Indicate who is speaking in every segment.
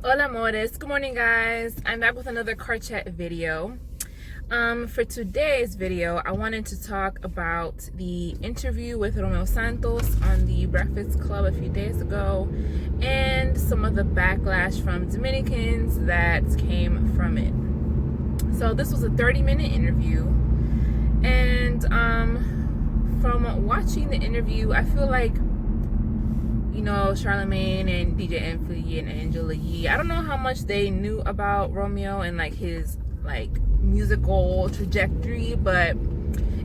Speaker 1: Hola amores, good morning guys. I'm back with another car chat video. For today's video, I wanted to talk about the interview with Romeo Santos on the Breakfast Club a few days ago and some of the backlash from Dominicans that came from it. So this was a 30-minute interview, and from watching the interview, I feel like Charlemagne and DJ Envy and Angela Yee, I don't know how much they knew about Romeo and like his musical trajectory, but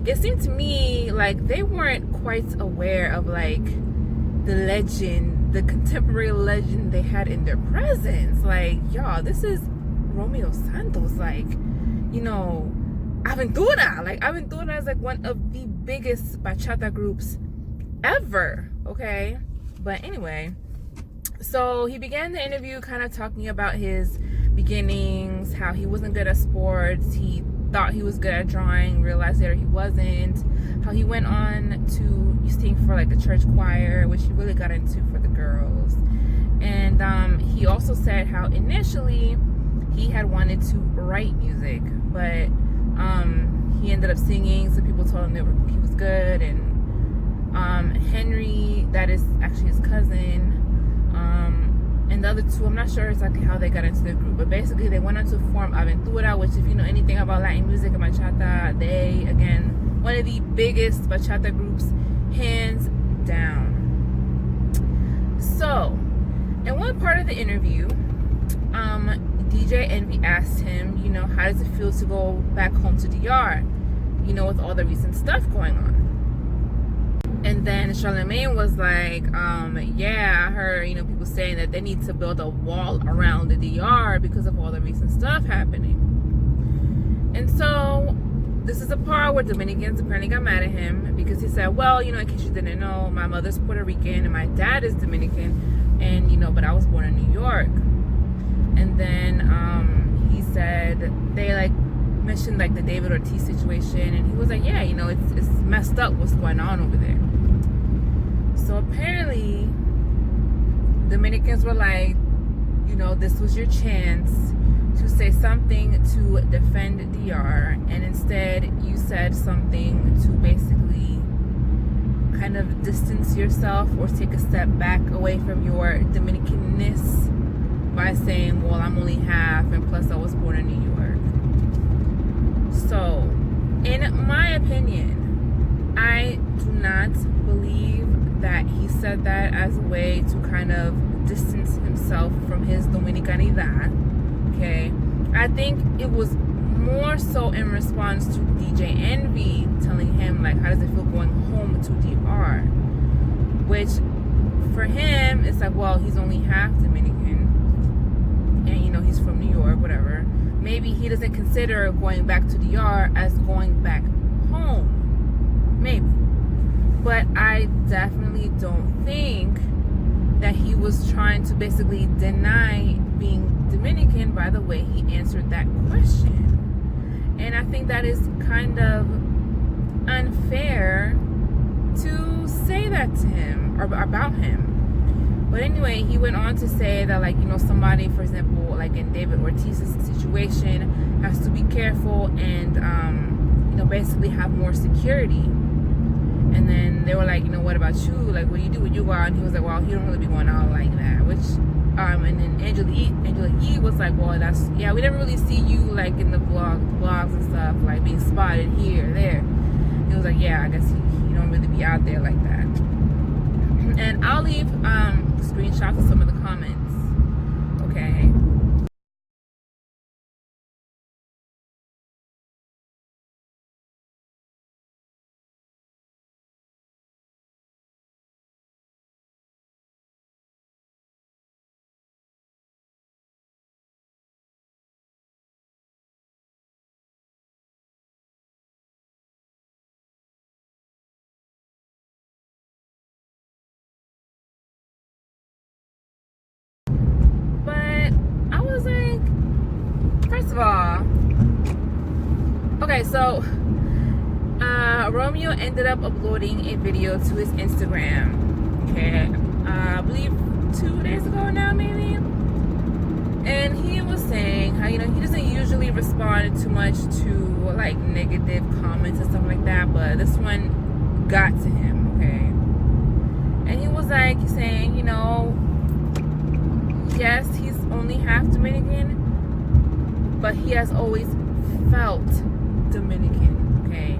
Speaker 1: it seemed to me like they weren't quite aware of the legend, the contemporary legend they had in their presence. Y'all, this is Romeo Santos, Aventura. Aventura is one of the biggest bachata groups ever, okay? But anyway, so he began the interview kind of talking about his beginnings, how he wasn't good at sports, he thought he was good at drawing, realized later he wasn't, how he went on to sing for the church choir, which he really got into for the girls. And he also said how initially he had wanted to write music, but he ended up singing, so people told him that he was good. And Henry, that is actually his cousin, and the other two, I'm not sure exactly how they got into the group, but basically they went on to form Aventura, which, if you know anything about Latin music and bachata, they, again, one of the biggest bachata groups, hands down. So, in one part of the interview, DJ Envy asked him, how does it feel to go back home to DR, with all the recent stuff going on? And then Charlemagne was like, yeah, I heard, people saying that they need to build a wall around the DR because of all the recent stuff happening. And so this is a part where Dominicans apparently got mad at him because he said, well, in case you didn't know, my mother's Puerto Rican and my dad is Dominican, and, but I was born in New York. And then he said they mentioned the David Ortiz situation, and he was like, yeah, it's messed up what's going on over there. So apparently Dominicans were like, this was your chance to say something to defend DR, and instead you said something to basically kind of distance yourself or take a step back away from your Dominicanness by saying, well, I'm only half, and plus I was born in New York. So, in my opinion, I do not believe that he said that as a way to kind of distance himself from his Dominicanidad, okay? I think it was more so in response to DJ Envy telling him, how does it feel going home to DR? Which, for him, it's well, he's only half Dominican, and, he's from New York, whatever. Maybe he doesn't consider going back to DR as going back home. Maybe. But I definitely don't think that he was trying to basically deny being Dominican by the way he answered that question. And I think that is kind of unfair to say that to him or about him. But anyway, he went on to say that somebody, for example, in David Ortiz's situation, has to be careful and basically have more security. And then they were like, what about you? What do you do when you go out? And he was like, well, he don't really be going out like that. Which, and then Angela Yee was like, well, we never really see you in the blogs and stuff, being spotted here or there. He was like, yeah, I guess he don't really be out there like that. And I'll leave screenshots of some of the comments, okay? But I was like, first of all, okay, so Romeo ended up uploading a video to his Instagram, okay, I believe 2 days ago now, maybe. responded too much to like negative comments and stuff like that, but this one got to him, okay? And he was like saying, you know, yes, he's only half Dominican, but he has always felt Dominican, okay?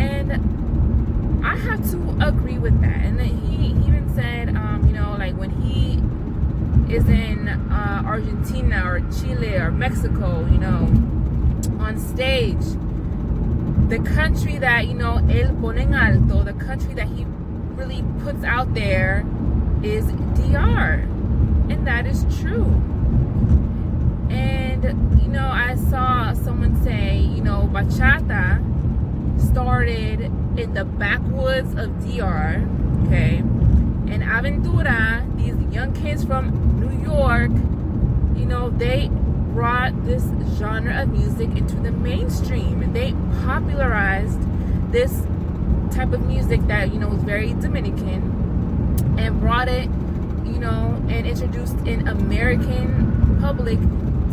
Speaker 1: And I have to agree with that. And then he even said, you know, like when he is in Argentina or Chile or Mexico, you know, on stage, the country that, you know, él pone en alto, the country that he really puts out there is DR. And that is true. And, you know, I saw someone say, you know, bachata started in the backwoods of DR, okay? And Aventura, these young kids from New York, you know, they brought this genre of music into the mainstream. And they popularized this type of music that, you know, was very Dominican and brought it, you know, and introduced an American public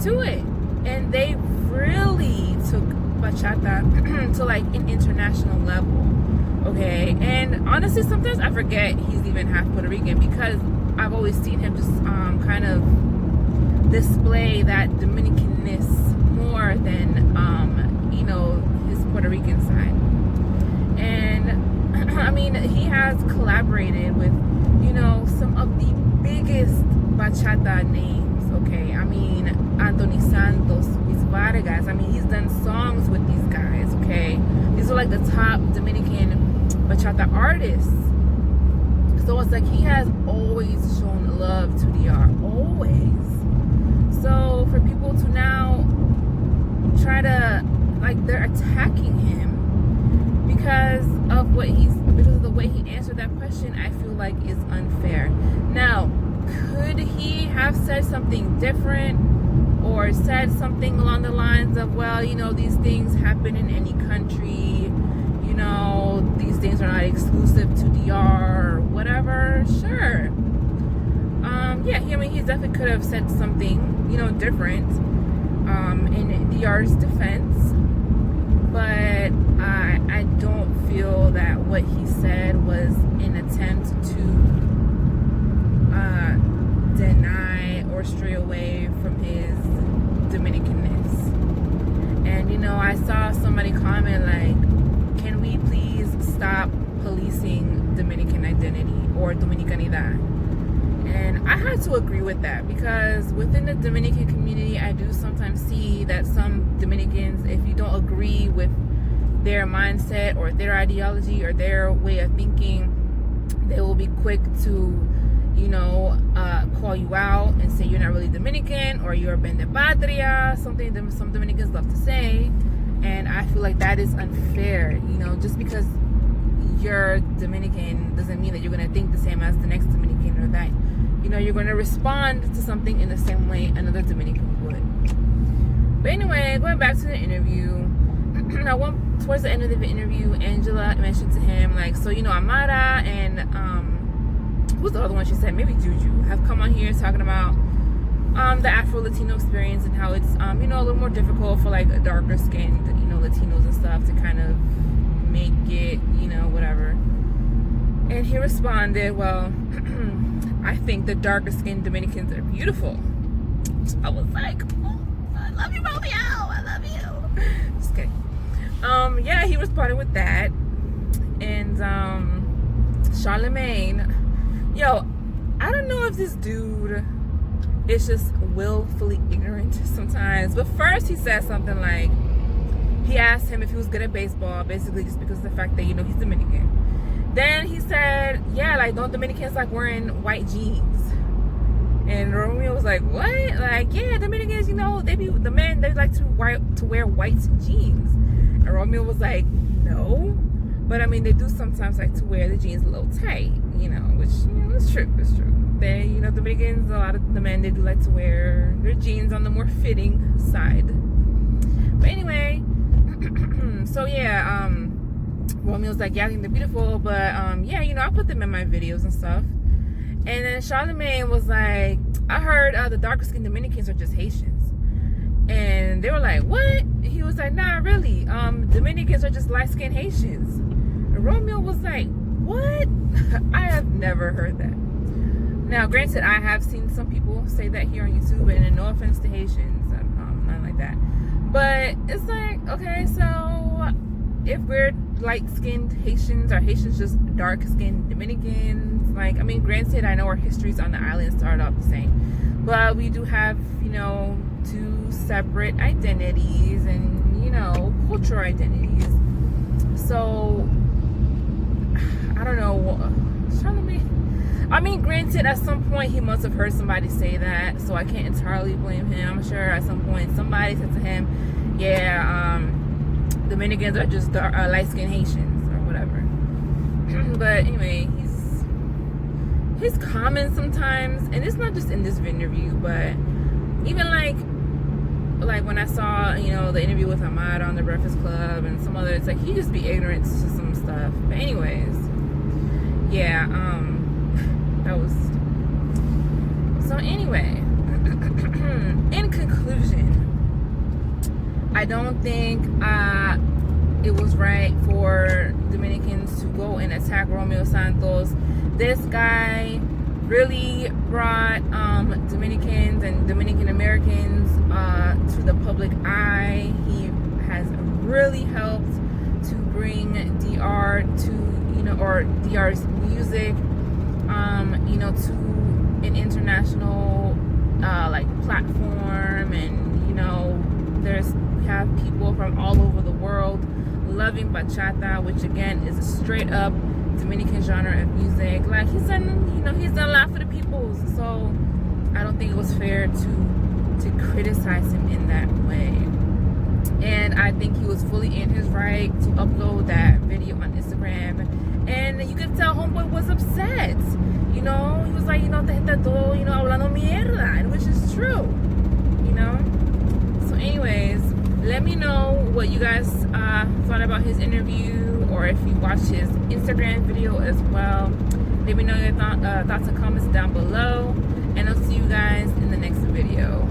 Speaker 1: to it. And they really took bachata to like an international level, okay? And honestly, sometimes I forget he's even half Puerto Rican because I've always seen him just kind of display that Dominicanness more than you know, his Puerto Rican side. And I mean, he has collaborated with, you know, some of the biggest bachata names, okay? I mean, Romeo Santos, Luis Vargas. I mean, he's done songs with these guys, okay? These are like the top Dominican bachata artists. So it's like he has always shown love to DR, always. So for people to now try to, like, they're attacking him because of the way he answered that question, I feel like is unfair. Now, could he have said something different or said something along the lines of, well, you know, these things happen in any country, you know, these things are not exclusive to DR or whatever? Sure. Yeah, I mean, he definitely could have said something, you know, different in DR's defense, but I don't feel that what he said was an attempt to deny or stray away from his Dominicanness. And, you know, I saw somebody comment like, can we please stop policing Dominican identity or Dominicanidad? And I had to agree with that because within the Dominican community, I do sometimes see that some Dominicans, if you don't agree with their mindset or their ideology or their way of thinking, they will be quick to, you know, call you out and say you're not really Dominican or you're bende patria, something that some Dominicans love to say. And I feel like that is unfair. You know, just because you're Dominican doesn't mean that you're going to think the same as the next Dominican, or that, you know, you're going to respond to something in the same way another Dominican would. But anyway, going back to the interview, towards the end of the interview, Angela mentioned to him, like, so, you know, Amara and who's the other one she said? Maybe Juju have come on here talking about the Afro-Latino experience and how it's, you know, a little more difficult for like darker skinned, you know, Latinos and stuff to kind of make it, you know, whatever. And he responded, well, I think the darker skinned Dominicans are beautiful. So I was like, oh, I love you, Romeo. I love you. Just kidding. Yeah, he responded with that. And Charlemagne, yo, I don't know if this dude is just willfully ignorant sometimes. But first he said something like, he asked him if he was good at baseball, basically just because of the fact that, you know, he's Dominican. Then he said, yeah, like, don't Dominicans like wearing white jeans? And Romeo was like, what? Like, yeah, Dominicans, you know, they like to wear white jeans. And Romeo was like, no, but I mean, they do sometimes like to wear the jeans a little tight, you know, which, you know, it's true. They, you know, Dominicans, a lot of the men, they do like to wear their jeans on the more fitting side. But anyway, so yeah, Romeo's like, yeah, I think they're beautiful, but yeah, you know, I put them in my videos and stuff. And then Charlemagne was like, I heard the darker skinned Dominicans are just Haitians. And they were like, what? He was like, nah, really. Dominicans are just light-skinned Haitians. And Romeo was like, what? I have never heard that. Now, granted, I have seen some people say that here on YouTube, and no offense to Haitians, nothing like that. But it's like, okay, so if we're light-skinned Haitians, are Haitians just dark-skinned Dominicans? Like, I mean, granted, I know our histories on the island started off the same, but we do have, you know, two separate identities and, you know, cultural identities. So I don't know. I mean, granted, at some point he must have heard somebody say that, so I can't entirely blame him. I'm sure at some point somebody said to him, yeah, Dominicans are just light-skinned Haitians or whatever. But anyway, his comments sometimes, and it's not just in this interview, but even like when I saw, you know, the interview with Ahmad on the Breakfast Club and some others, like, he just be ignorant to some stuff. But anyways, yeah, that was, so anyway, in conclusion, I don't think it was right for Dominicans to go and attack Romeo Santos. This guy really brought Dominicans and Dominican Americans to the public eye. He has really helped to bring DR to, you know, or DR's music, you know, to an international like platform. And, you know, we have people from all over the world loving bachata, which again is a straight up Dominican genre of music. Like, he's done a lot for the peoples. So I don't think it was fair to criticize him in that way. And I think he was fully in his right to upload that video on Instagram. And you could tell homeboy was upset. You know, he was like, you know, te está todo, you know, hablando mierda, and which is true. You know. So anyways, let me know what you guys thought about his interview, or if you watched his Instagram video as well. Let me know your thoughts and comments down below, and I'll see you guys in the next video.